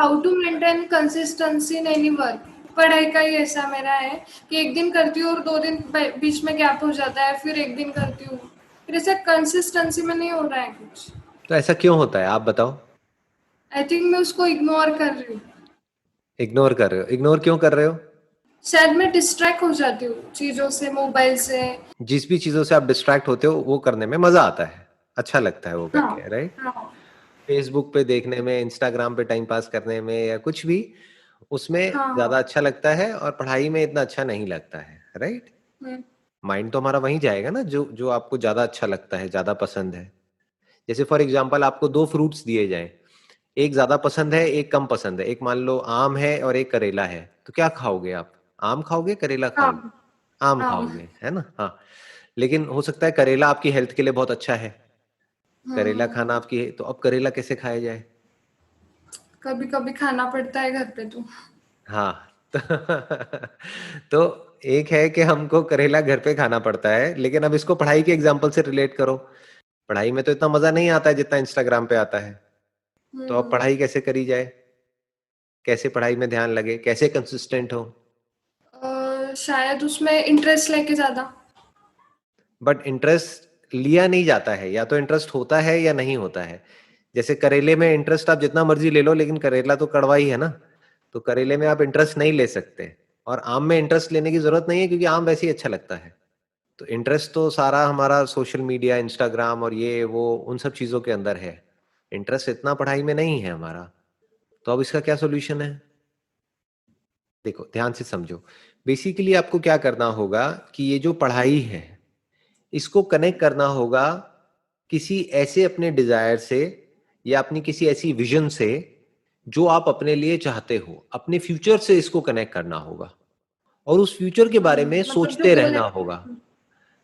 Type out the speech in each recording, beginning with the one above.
How to maintain consistency in any work. पढ़ाई का ही ऐसा मेरा है कि एक दिन करती हूँ और 2 दिन बीच में गैप हो जाता है, फिर एक दिन करती हूँ, फिर ऐसे कंसिस्टेंसी में नहीं हो रहा है कुछ। तो ऐसा क्यों होता है, आप बताओ। आई थिंक मैं उसको इग्नोर कर रही हूँ। इग्नोर कर रहे हो? इग्नोर क्यों कर रहे हो? शायद मैं डिस्ट्रैक्ट हो जाती हूँ चीजों से, मोबाइल से। जिस भी चीजों से आप डिस्ट्रैक्ट होते हो वो करने में मजा आता है, अच्छा लगता है वो हाँ। करके, राइट? हाँ। फेसबुक पे देखने में, इंस्टाग्राम पे टाइम पास करने में, या कुछ भी, उसमें ज्यादा हाँ। अच्छा लगता है, और पढ़ाई में इतना अच्छा नहीं लगता है, राइट? हम्म। माइंड तो हमारा वहीं जाएगा ना, जो जो आपको ज्यादा अच्छा लगता है, ज्यादा पसंद है। जैसे फॉर एग्जाम्पल आपको दो फ्रूट्स दिए जाएं, एक ज्यादा पसंद है, एक कम पसंद है। एक मान लो आम है और एक करेला है, तो क्या खाओगे आप? आम खाओगे, करेला खाओगे? हाँ। आम हाँ। खाओगे, है ना? हाँ। लेकिन हो सकता है करेला आपकी हेल्थ के लिए बहुत अच्छा है, करेला खाना आपकी है, तो अब करेला कैसे खाया जाए? कभी कभी खाना पड़ता है घर पे तो। हाँ। तो, तो एक है कि हमको करेला घर पे खाना पड़ता है, लेकिन अब इसको पढ़ाई के एग्जाम्पल से रिलेट करो। पढ़ाई में तो इतना मजा नहीं आता है जितना इंस्टाग्राम पे आता है। तो अब पढ़ाई कैसे करी जाए? कैसे पढ़ाई में ध्यान लगे, कैसे कंसिस्टेंट हो? शायद उसमें इंटरेस्ट लेके ज्यादा। बट इंटरेस्ट लिया नहीं जाता है, या तो इंटरेस्ट होता है या नहीं होता है। जैसे करेले में इंटरेस्ट आप जितना मर्जी ले लो, लेकिन करेला तो कड़वा ही है ना। तो करेले में आप इंटरेस्ट नहीं ले सकते। और आम में इंटरेस्ट लेने की जरूरत नहीं है, क्योंकि आम वैसे ही अच्छा लगता है। तो इंटरेस्ट तो सारा हमारा सोशल मीडिया, इंस्टाग्राम और ये वो उन सब चीजों के अंदर है। इंटरेस्ट इतना पढ़ाई में नहीं है हमारा। तो अब इसका क्या सोल्यूशन है? देखो, ध्यान से समझो। बेसिकली आपको क्या करना होगा कि ये जो पढ़ाई है, इसको कनेक्ट करना होगा किसी ऐसे अपने डिजायर से, या अपनी किसी ऐसी विजन से जो आप अपने लिए चाहते हो। अपने फ्यूचर से इसको कनेक्ट करना होगा, और उस फ्यूचर के बारे में मतलब जो सोचते गोल रहना है। होगा।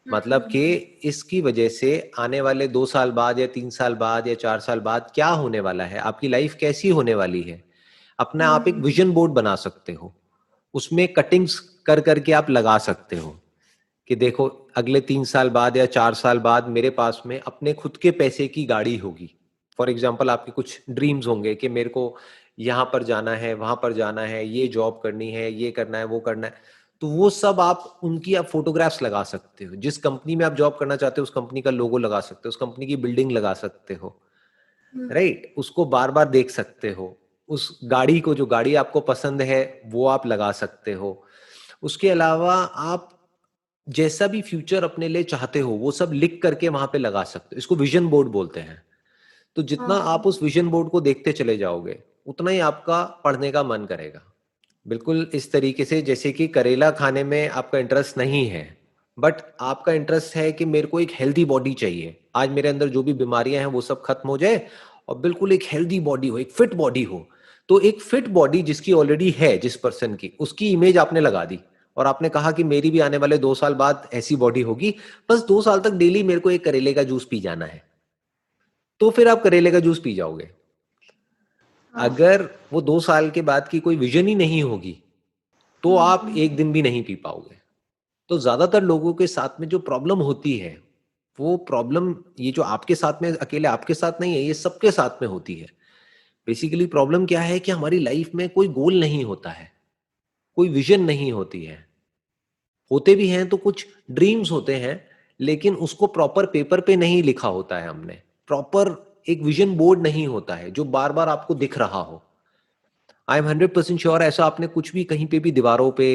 मतलब कि इसकी वजह से आने वाले 2 साल बाद, या 3 साल बाद, या 4 साल बाद क्या होने वाला है, आपकी लाइफ कैसी होने वाली है। अपना आप एक विजन बोर्ड बना सकते हो, उसमें कटिंग्स कर करके आप लगा सकते हो कि देखो, अगले 3 साल बाद या 4 साल बाद मेरे पास में अपने खुद के पैसे की गाड़ी होगी। फॉर एग्जाम्पल आपके कुछ ड्रीम्स होंगे कि मेरे को यहाँ पर जाना है, वहां पर जाना है, ये जॉब करनी है, ये करना है, वो करना है। तो वो सब आप उनकी आप फोटोग्राफ्स लगा सकते हो। जिस कंपनी में आप जॉब करना चाहते हो उस कंपनी का लोगो लगा सकते हो, उस कंपनी की बिल्डिंग लगा सकते हो, राइट? उसको बार बार देख सकते हो। उस गाड़ी को, जो गाड़ी आपको पसंद है, वो आप लगा सकते हो। उसके अलावा आप जैसा भी फ्यूचर अपने लिए चाहते हो वो सब लिख करके वहां पे लगा सकते हो। इसको विजन बोर्ड बोलते हैं। तो जितना आप उस विजन बोर्ड को देखते चले जाओगे, उतना ही आपका पढ़ने का मन करेगा। बिल्कुल इस तरीके से जैसे कि करेला खाने में आपका इंटरेस्ट नहीं है, बट आपका इंटरेस्ट है कि मेरे को एक हेल्दी बॉडी चाहिए, आज मेरे अंदर जो भी बीमारियां हैं वो सब खत्म हो जाए, और बिल्कुल एक हेल्दी बॉडी हो, एक फिट बॉडी हो। तो एक फिट बॉडी जिसकी ऑलरेडी है, जिस पर्सन की, उसकी इमेज आपने लगा दी, और आपने कहा कि मेरी भी आने वाले 2 साल बाद ऐसी बॉडी होगी। बस 2 साल तक डेली मेरे को एक करेले का जूस पी जाना है। तो फिर आप करेले का जूस पी जाओगे। अगर वो 2 साल के बाद की कोई विजन ही नहीं होगी, तो आप एक दिन भी नहीं पी पाओगे। तो ज्यादातर लोगों के साथ में जो प्रॉब्लम होती है, वो प्रॉब्लम, ये जो आपके साथ में, अकेले आपके साथ नहीं है, ये सबके साथ में होती है। बेसिकली प्रॉब्लम क्या है कि हमारी लाइफ में कोई गोल नहीं होता है, कोई विजन नहीं होती है। होते भी हैं तो कुछ ड्रीम्स होते हैं, लेकिन उसको प्रॉपर पेपर पे नहीं लिखा होता है हमने। प्रॉपर एक विजन बोर्ड नहीं होता है जो बार बार आपको दिख रहा हो। आई एम 100% श्योर ऐसा आपने कुछ भी कहीं पे भी दीवारों पे,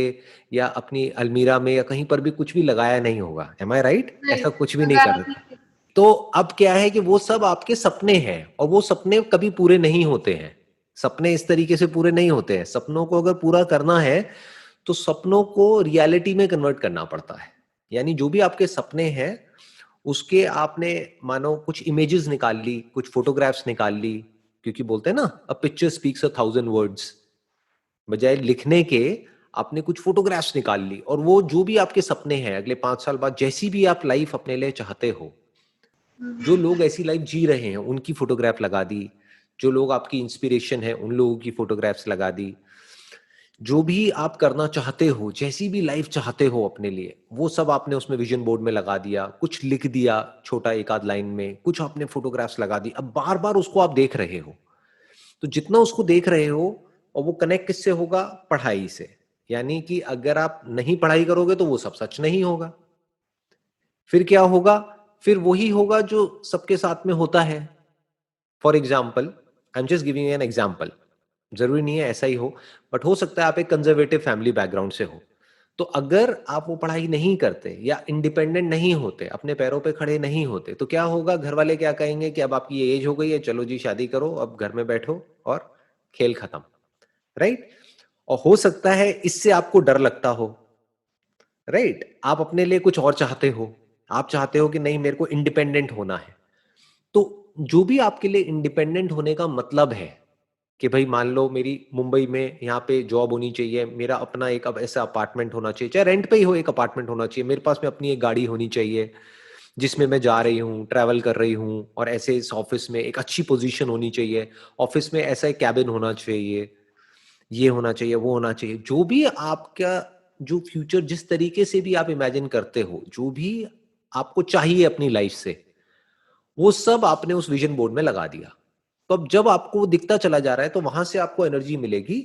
या अपनी अलमीरा में, या कहीं पर भी कुछ भी लगाया नहीं होगा। एम आई राइट? नहीं, ऐसा कुछ भी नहीं कर लगाया रखा। नहीं। तो अब क्या है कि वो सब आपके सपने हैं, और वो सपने कभी पूरे नहीं होते हैं। सपने इस तरीके से पूरे नहीं होते हैं। सपनों को अगर पूरा करना है, तो सपनों को रियलिटी में कन्वर्ट करना पड़ता है। यानी जो भी आपके सपने हैं, उसके आपने मानो कुछ इमेजेस निकाल ली, कुछ फोटोग्राफ्स निकाल ली। क्योंकि बोलते हैं ना, अ पिक्चर स्पीक्स 1,000 वर्ड्स। बजाय लिखने के आपने कुछ फोटोग्राफ्स निकाल ली, और वो जो भी आपके सपने हैं अगले 5 साल बाद, जैसी भी आप लाइफ अपने लिए चाहते हो, जो लोग ऐसी लाइफ जी रहे हैं उनकी फोटोग्राफ लगा दी। जो लोग आपकी इंस्पिरेशन है उन लोगों की फोटोग्राफ्स लगा दी। जो भी आप करना चाहते हो, जैसी भी लाइफ चाहते हो अपने लिए, वो सब आपने उसमें विजन बोर्ड में लगा दिया, कुछ लिख दिया छोटा एक आध लाइन में, कुछ आपने फोटोग्राफ्स लगा दी। अब बार बार उसको आप देख रहे हो। तो जितना उसको देख रहे हो, और वो कनेक्ट किससे होगा? पढ़ाई से। यानी कि अगर आप नहीं पढ़ाई करोगे तो वो सब सच नहीं होगा। फिर क्या होगा? फिर वही होगा जो सबके साथ में होता है। For example, I am just giving an example, जरूरी नहीं है ऐसा ही हो, बट हो सकता है आप एक कंजर्वेटिव फैमिली बैकग्राउंड से हो। तो अगर आप वो पढ़ाई नहीं करते या इंडिपेंडेंट नहीं होते, अपने पैरों पे खड़े नहीं होते, तो क्या होगा? घर वाले क्या कहेंगे कि अब आपकी ये एज हो गई है, चलो जी शादी करो, अब घर में बैठो और खेल खत्म, राइट? और हो सकता है इससे आपको डर लगता हो, राइट? आप अपने लिए कुछ और चाहते हो, आप चाहते हो कि नहीं मेरे को इंडिपेंडेंट होना है। तो जो भी आपके लिए इंडिपेंडेंट होने का मतलब है कि भाई मान लो मेरी मुंबई में यहाँ पे जॉब होनी चाहिए, मेरा अपना एक अब ऐसा अपार्टमेंट होना चाहिए, चाहे रेंट पे ही हो, एक अपार्टमेंट होना चाहिए, मेरे पास में अपनी एक गाड़ी होनी चाहिए जिसमें मैं जा रही हूँ, ट्रैवल कर रही हूँ, और ऐसे इस ऑफिस में एक अच्छी पोजीशन होनी चाहिए, ऑफिस में ऐसा एक कैबिन होना चाहिए, ये होना चाहिए, वो होना चाहिए। जो भी आपका, जो फ्यूचर जिस तरीके से भी आप इमेजिन करते हो, जो भी आपको चाहिए अपनी लाइफ से, वो सब आपने उस विजन बोर्ड में लगा दिया। तो अब जब आपको वो दिखता चला जा रहा है, तो वहां से आपको एनर्जी मिलेगी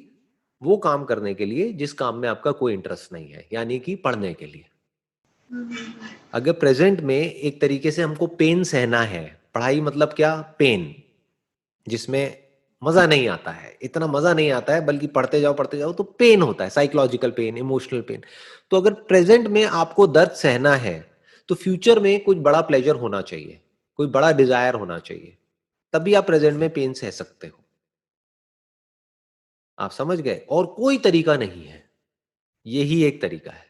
वो काम करने के लिए जिस काम में आपका कोई इंटरेस्ट नहीं है, यानी कि पढ़ने के लिए। अगर प्रेजेंट में एक तरीके से हमको पेन सहना है, पढ़ाई मतलब क्या? पेन, जिसमें मजा नहीं आता है, इतना मजा नहीं आता है, बल्कि पढ़ते जाओ तो पेन होता है, साइकोलॉजिकल पेन, इमोशनल पेन। तो अगर प्रेजेंट में आपको दर्द सहना है, तो फ्यूचर में कुछ बड़ा प्लेजर होना चाहिए, कोई बड़ा डिजायर होना चाहिए, तभी आप प्रेजेंट में पेन सह सकते हो। आप समझ गए? और कोई तरीका नहीं है, यही एक तरीका है।